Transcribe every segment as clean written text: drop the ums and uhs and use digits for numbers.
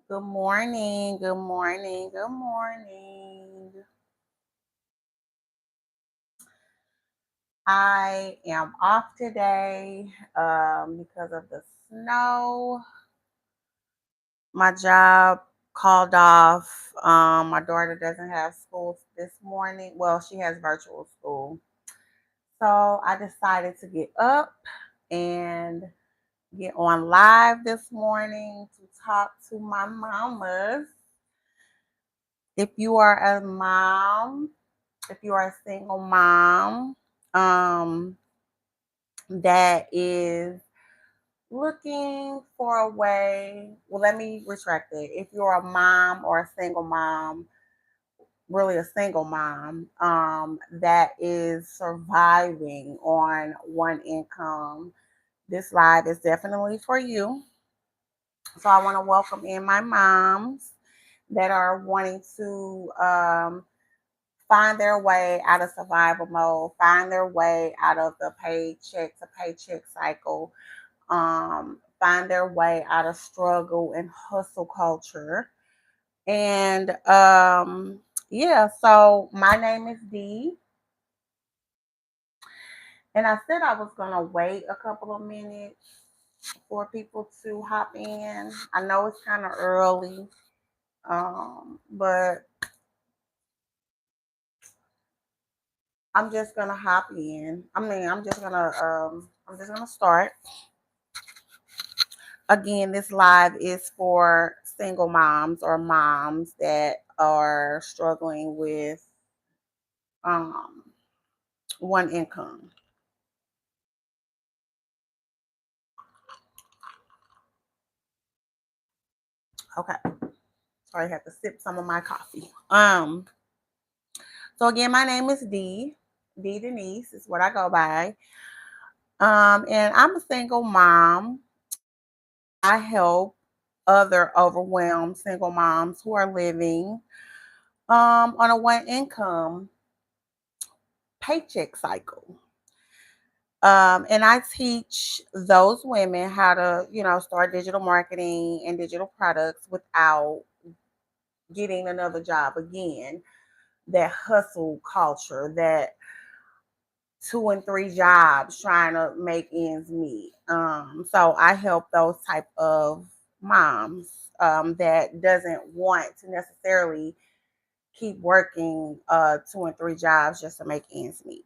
Good morning. Good morning. Good morning. I am off today because of the snow. My job called off. My daughter doesn't have school this morning. Well, she has virtual school. So I decided to get up and get on live this morning to talk to my mamas. If you are a mom, if you are a single mom um, that is looking for a way, well, let me retract it. If you're a mom or a single mom, really a single mom that is surviving on one income, this live is definitely for you. So I want to welcome in my moms that are wanting to find their way out of survival mode, find their way out of the paycheck to paycheck cycle, find their way out of struggle and hustle culture. And yeah, so my name is Dee, and I said I was gonna wait a couple of minutes for people to hop in. I know it's kind of early, but I'm just gonna hop in. I'm just gonna start. Again, this live is for single moms or moms that are struggling with um, one income. Okay, sorry, I have to sip some of my coffee. So again, my name is Dee. Dee Denise is what I go by. And I'm a single mom. I help other overwhelmed single moms who are living on a one income paycheck cycle. And I teach those women how to, start digital marketing and digital products without getting another job again. That hustle culture, that two and three jobs trying to make ends meet. So I help those type of moms that doesn't want to necessarily keep working two and three jobs just to make ends meet.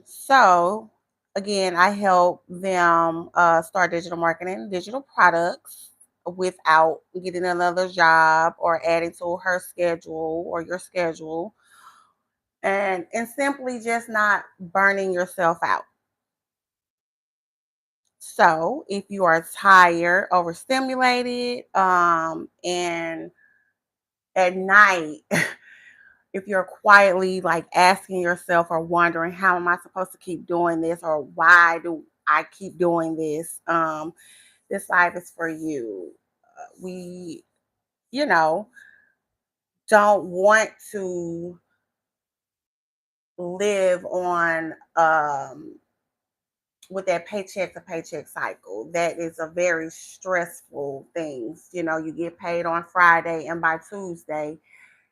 So again, I help them start digital marketing, digital products without getting another job or adding to her schedule or your schedule, and simply just not burning yourself out. So if you are tired, overstimulated, and at night if you're quietly like asking yourself or wondering, how am I supposed to keep doing this, or why do I keep doing this, this life is for you. We, you know, don't want to live on with that paycheck to paycheck cycle. That is a very stressful thing. You get paid on Friday, and by Tuesday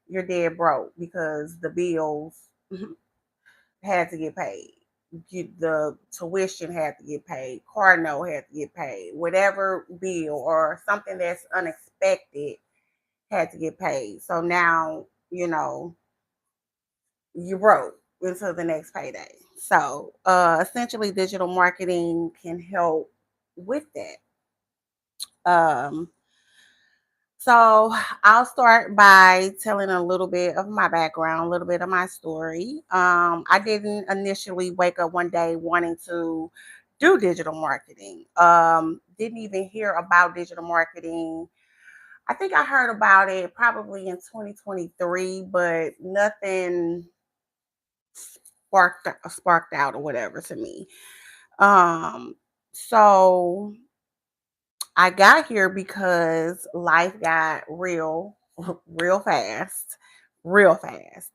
you're dead broke because the bills had to get paid. The tuition had to get paid, car note had to get paid, whatever bill or something that's unexpected had to get paid. So now, you broke until the next payday. So essentially, digital marketing can help with that. Um, So I'll start by telling a little bit of my background, a little bit of my story. I didn't initially wake up one day wanting to do digital marketing. Didn't even hear about digital marketing. I think I heard about it probably in 2023, but nothing sparked out or whatever to me. So I got here because life got real, real fast, real fast.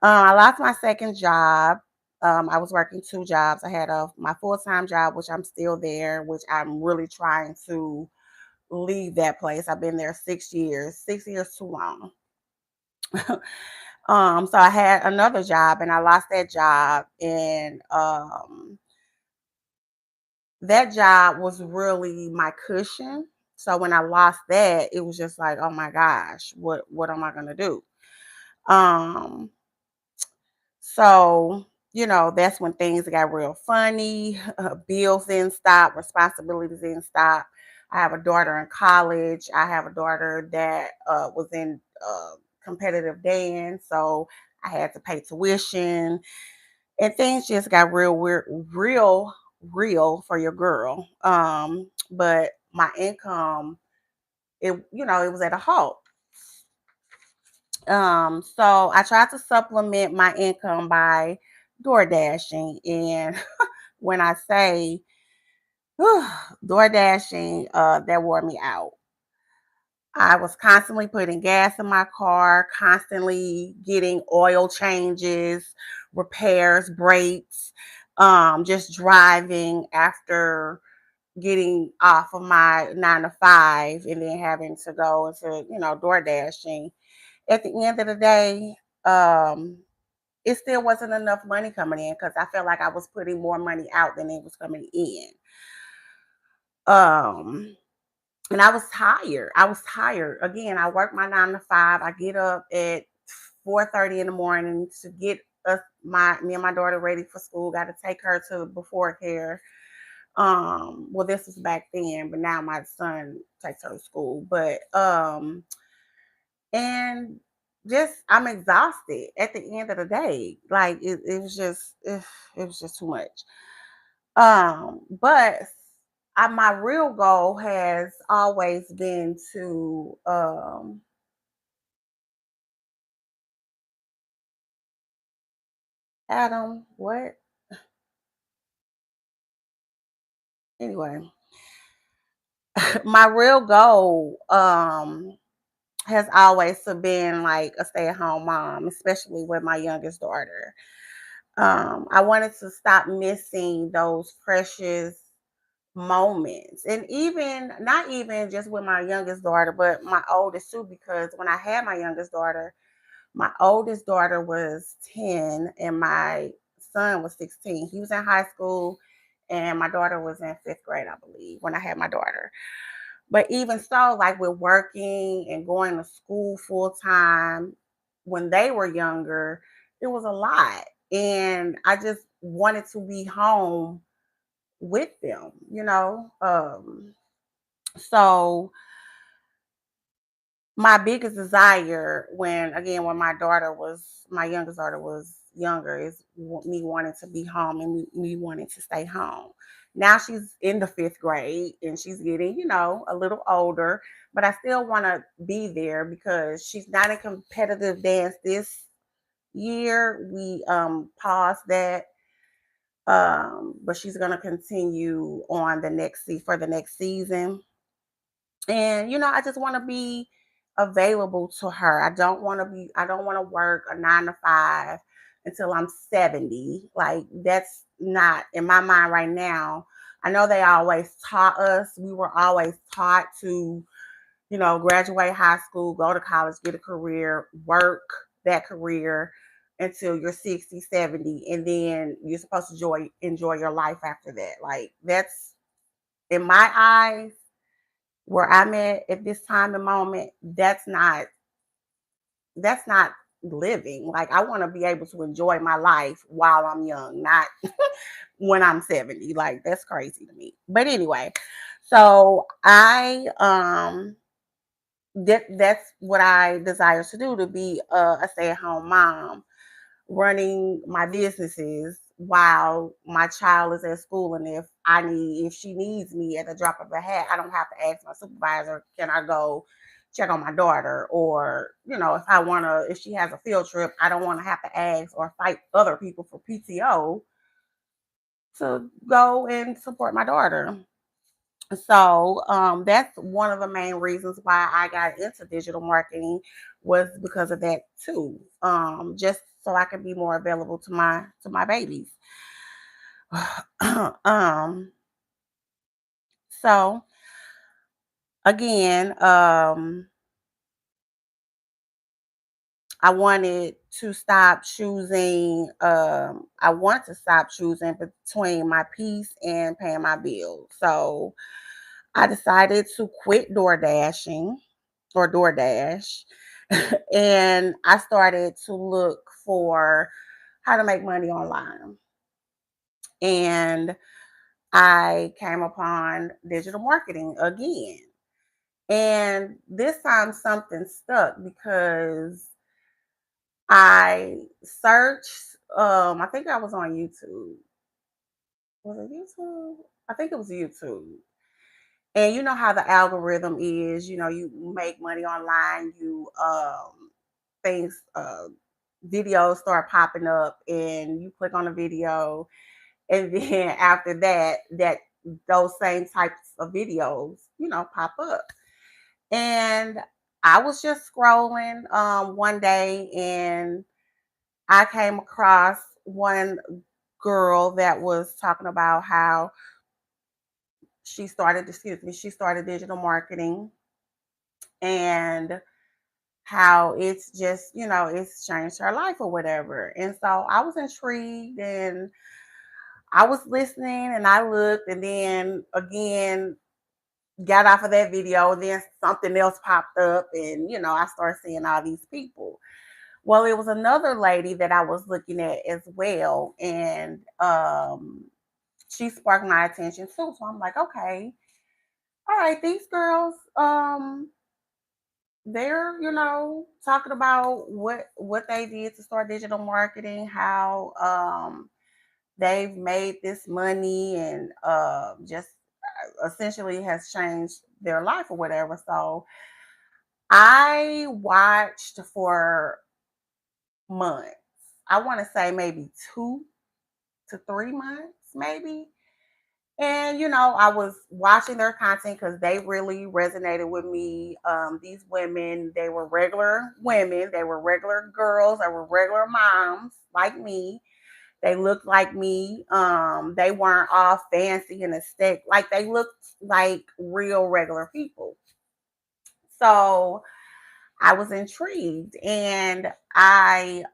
I lost my second job. I was working two jobs. I had my full time job, which I'm still there, which I'm really trying to leave that place. I've been there 6 years, 6 years too long. So I had another job and I lost that job. And that job was really my cushion. So when I lost that, it was just like, oh my gosh, what am I gonna do? Um, so that's when things got real funny. Bills didn't stop, responsibilities didn't stop. I have a daughter in college. I have a daughter that was in competitive dance, so I had to pay tuition, and things just got real weird, real for your girl. But my income, it was at a halt. So I tried to supplement my income by door dashing, and when I say door dashing, that wore me out. I was constantly putting gas in my car, constantly getting oil changes, repairs, brakes, just driving after getting off of my 9 to 5 and then having to go into, door dashing. At the end of the day, um, it still wasn't enough money coming in because I felt like I was putting more money out than it was coming in. Um, and I was tired. I was tired. Again, I work my 9 to 5. I get up at 4:30 in the morning to get me and my daughter ready for school. Got to take her to before care. Well, this was back then, but now my son takes her to school. But and just I'm exhausted at the end of the day. Like it was just too much. But my real goal has always been to Adam, what? Anyway, my real goal has always to been like a stay-at-home mom, especially with my youngest daughter. I wanted to stop missing those precious moments, and even not even just with my youngest daughter, but my oldest too, because when I had my youngest daughter, my oldest daughter was 10 and my son was 16. He was in high school and my daughter was in fifth grade, I believe, when I had my daughter. But even so, like with working and going to school full time when they were younger, it was a lot. And I just wanted to be home with them, So my biggest desire when my youngest daughter was younger is me wanting to be home and me wanting to stay home. Now she's in the fifth grade and she's getting, a little older, but I still want to be there because she's not in competitive dance this year. We paused that, but she's going to continue on for the next season. And I just want to be available to her. I don't want to work a 9 to 5 until I'm 70. Like that's not in my mind right now. I know they always taught us, we were always taught to, graduate high school, go to college, get a career, work that career until you're 60, 70, and then you're supposed to enjoy your life after that. Like that's in my eyes where I'm at this time and moment, that's not living. Like I want to be able to enjoy my life while I'm young, not when I'm 70. Like that's crazy to me. But anyway, so that's what I desire to do, to be a stay-at-home mom running my businesses while my child is at school. And if she needs me at the drop of a hat, I don't have to ask my supervisor, can I go check on my daughter? Or, if she has a field trip, I don't want to have to ask or fight other people for PTO to go and support my daughter. So that's one of the main reasons why I got into digital marketing, was because of that too. Just so I can be more available to my babies. um, so again, I wanted to stop choosing, I want to stop choosing between my peace and paying my bills. So I decided to quit door dashing or DoorDash and I started to look for how to make money online. And I came upon digital marketing again. And this time something stuck because I searched, I think I was on YouTube. Was it YouTube? I think it was YouTube. And you know how the algorithm is, you make money online, you things videos start popping up and you click on a video and then after that those same types of videos, pop up. And I was just scrolling one day and I came across one girl that was talking about how she started digital marketing and how it's just, it's changed her life or whatever. And so I was intrigued and I was listening and I looked and then again got off of that video and then something else popped up and I started seeing all these people. Well, it was another lady that I was looking at as well and she sparked my attention too. So I'm like, okay, all right, these girls, they're talking about what they did to start digital marketing, how they've made this money and just essentially has changed their life or whatever. So I watched for months. I want to say maybe 2 to 3 months, maybe. And I was watching their content because they really resonated with me. These women, they were regular women, they were regular girls, they were regular moms like me. They looked like me. They weren't all fancy and aesthetic. Like they looked like real regular people. So I was intrigued and I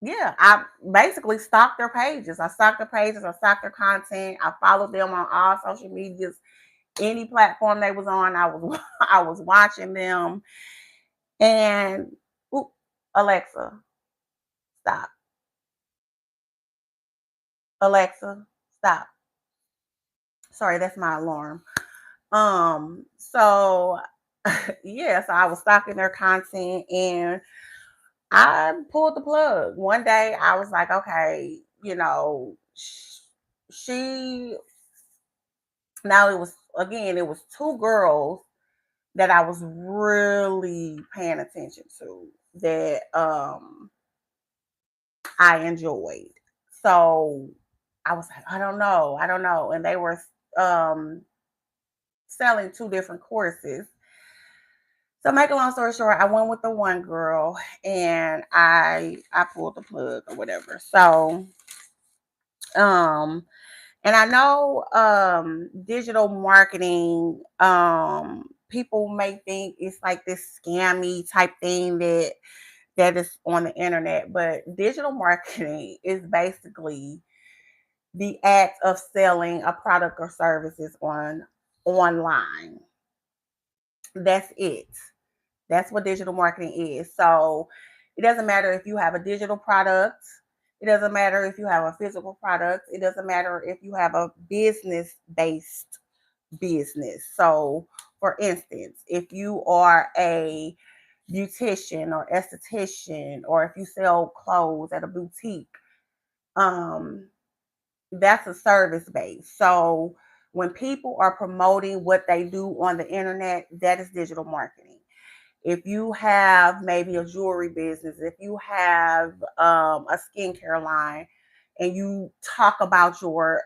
yeah, I basically stalked their pages. I stalked their content. I followed them on all social medias, any platform they was on. I was I was watching them. And oop, Alexa, stop. Alexa, stop. Sorry, that's my alarm. So yeah, so I was stalking their content and I pulled the plug. One day I was like, okay, she now it was two girls that I was really paying attention to that I enjoyed. So I was like, I don't know. And they were um selling two different courses. So make a long story short, I went with the one girl and I pulled the plug or whatever. So um and I know digital marketing, people may think it's like this scammy type thing that is on the internet, but digital marketing is basically the act of selling a product or services online. That's it. That's what digital marketing is. So it doesn't matter if you have a digital product. It doesn't matter if you have a physical product. It doesn't matter if you have a business based business. So, for instance, if you are a beautician or esthetician, or if you sell clothes at a boutique, um, that's a service base. So, when people are promoting what they do on the internet, that is digital marketing. If you have maybe a jewelry business, if you have a skincare line, and you talk about your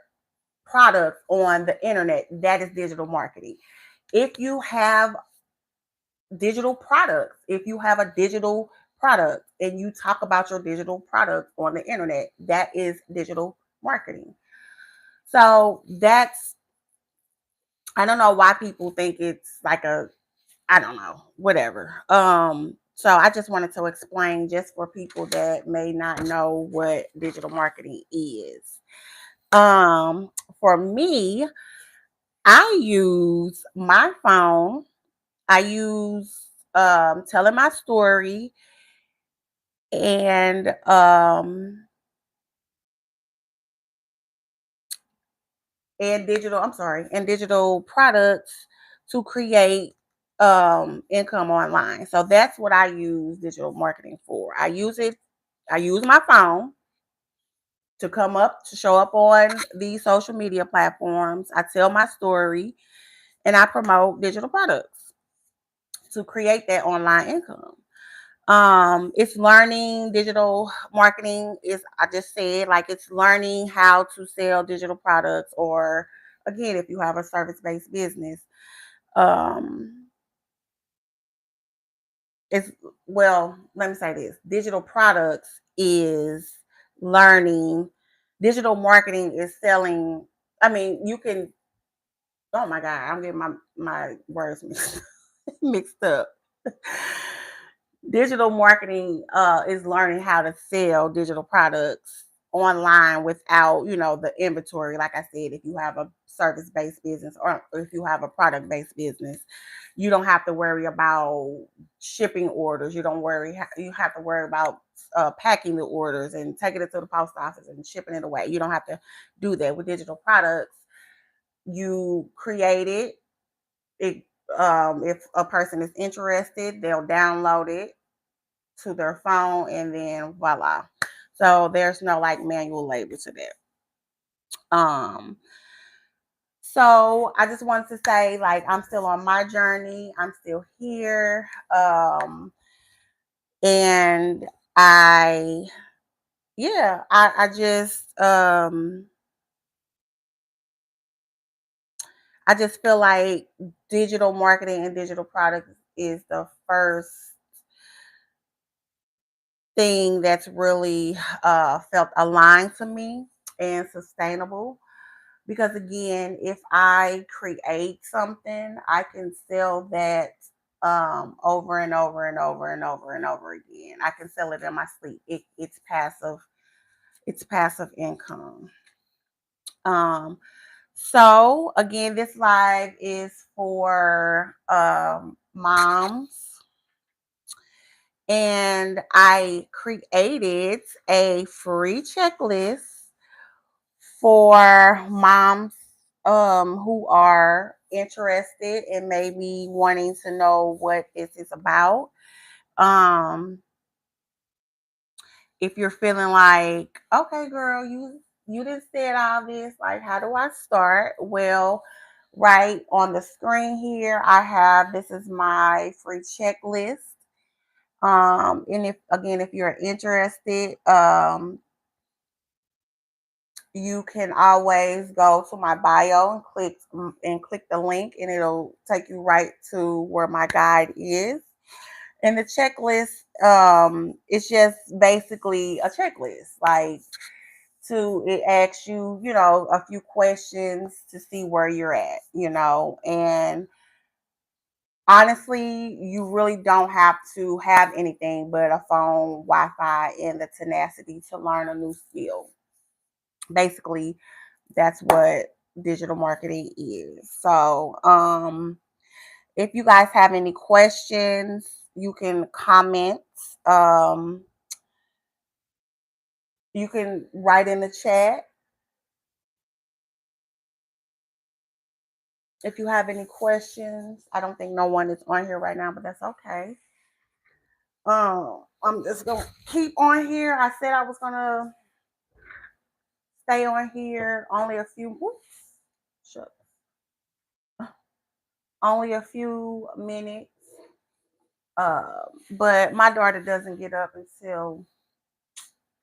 product on the internet, that is digital marketing. If you have if you have a digital product and you talk about your digital product on the internet, that is digital marketing. So that's, I don't know why people think it's like I don't know, whatever. So I just wanted to explain just for people that may not know what digital marketing is. Um, for me, I use my phone. I use telling my story and and digital products to create income online. So that's what I use digital marketing for. I use my phone to show up on these social media platforms. I tell my story and I promote digital products to create that online income. It's learning digital marketing is, I just said, like, it's learning how to sell digital products, or again, if you have a service-based business, um, it's, well, let me say this: digital products is learning. Digital marketing is selling. I mean, you can. Oh my God, I'm getting my words mixed up. Digital marketing is learning how to sell digital products online without, the inventory. Like I said, if you have a service-based business or if you have a product-based business, you don't have to worry about shipping orders. You have to worry about packing the orders and taking it to the post office and shipping it away. You don't have to do that with digital products. You create it, if a person is interested, they'll download it to their phone and then voila. So there's no like manual labor to that. So I just wanted to say, like, I'm still on my journey. I'm still here. And I yeah, I just feel like digital marketing and digital products is the first thing that's really felt aligned to me and sustainable. Because again, if I create something, I can sell that over and over and over and over and over again. I can sell it in my sleep. It's passive. It's passive income. Um, so again, this live is for moms, and I created a free checklist for moms who are interested and maybe wanting to know what this is about. Um, if you're feeling like, okay, girl, you just said all this, like, how do I start? Well, right on the screen here, I have, this is my free checklist. And if you're interested, you can always go to my bio and click the link, and it'll take you right to where my guide is. And the checklist, it's just basically a checklist. Like, it asks you, a few questions to see where you're at, and honestly, you really don't have to have anything but a phone, Wi-Fi, and the tenacity to learn a new skill. Basically, that's what digital marketing is. So, if you guys have any questions, you can comment. Um, you can write in the chat if you have any questions. I don't think no one is on here right now, but that's okay. I'm just gonna keep on here. I said I was gonna stay on here only a few. Oops, shucks. Only a few minutes. But my daughter doesn't get up until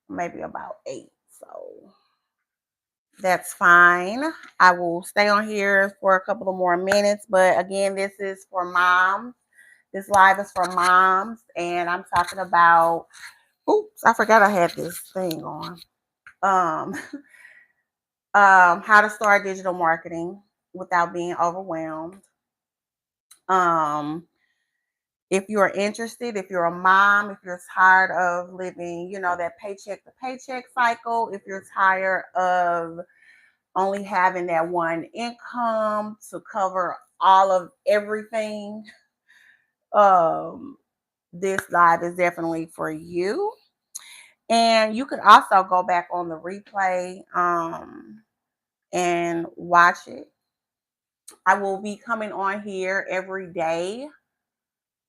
maybe about 8. So that's fine. I will stay on here for a couple of more minutes. But again, this is for moms. This live is for moms. And I'm talking about, oops, I forgot I had this thing on. Um, how to start digital marketing without being overwhelmed. Um, if you're interested, if you're a mom, if you're tired of living, that paycheck to paycheck cycle, if you're tired of only having that one income to cover all of everything, um, this live is definitely for you. And you could also go back on the replay and watch it. I will be coming on here every day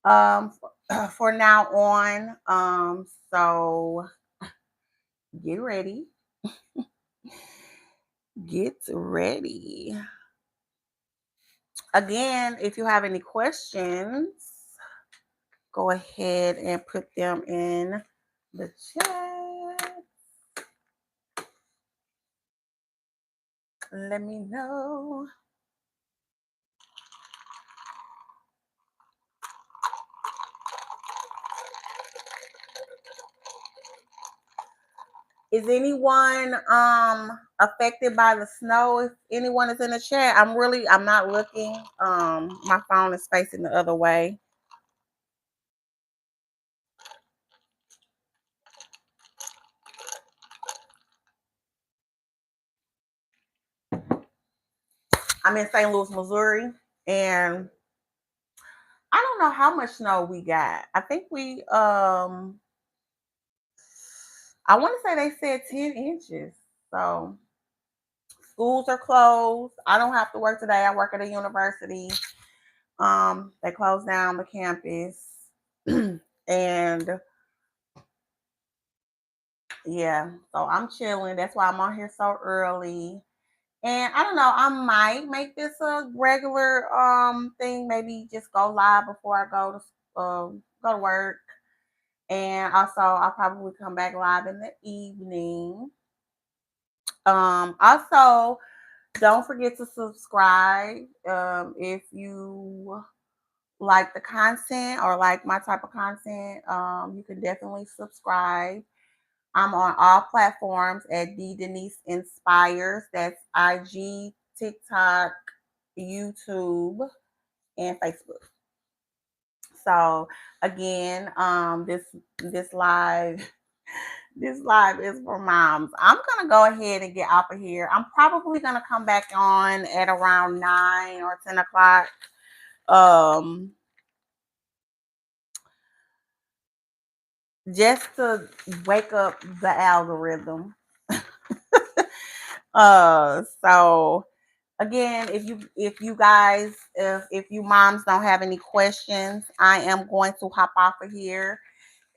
for now on. So get ready. Get ready. Again, if you have any questions, go ahead and put them in the chat. Let me know. Is anyone affected by the snow? If anyone is in the chat, I'm not looking. My phone is facing the other way. I'm in St. Louis, Missouri, and I don't know how much snow we got. I think I want to say they said 10 inches. So schools are closed. I don't have to work today. I work at a university. They closed down the campus. And yeah, so I'm chilling. That's why I'm on here so early. And I don't know, I might make this a regular thing. Maybe just go live before I go to work. And also I'll probably come back live in the evening. Also, don't forget to subscribe if you like the content or like my type of content. You can definitely subscribe. I'm on all platforms at D Denise Inspires. That's IG, TikTok, YouTube, and Facebook. So again, this live this live is for moms. I'm gonna go ahead and get off of here. I'm probably gonna come back on at around 9 or 10 o'clock. Um, just to wake up the algorithm. So again, if you moms don't have any questions, I am going to hop off of here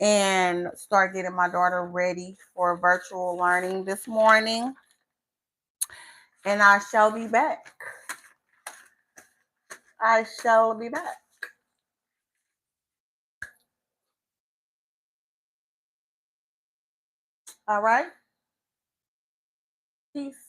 and start getting my daughter ready for virtual learning this morning. And I shall be back. I shall be back. All right. Peace.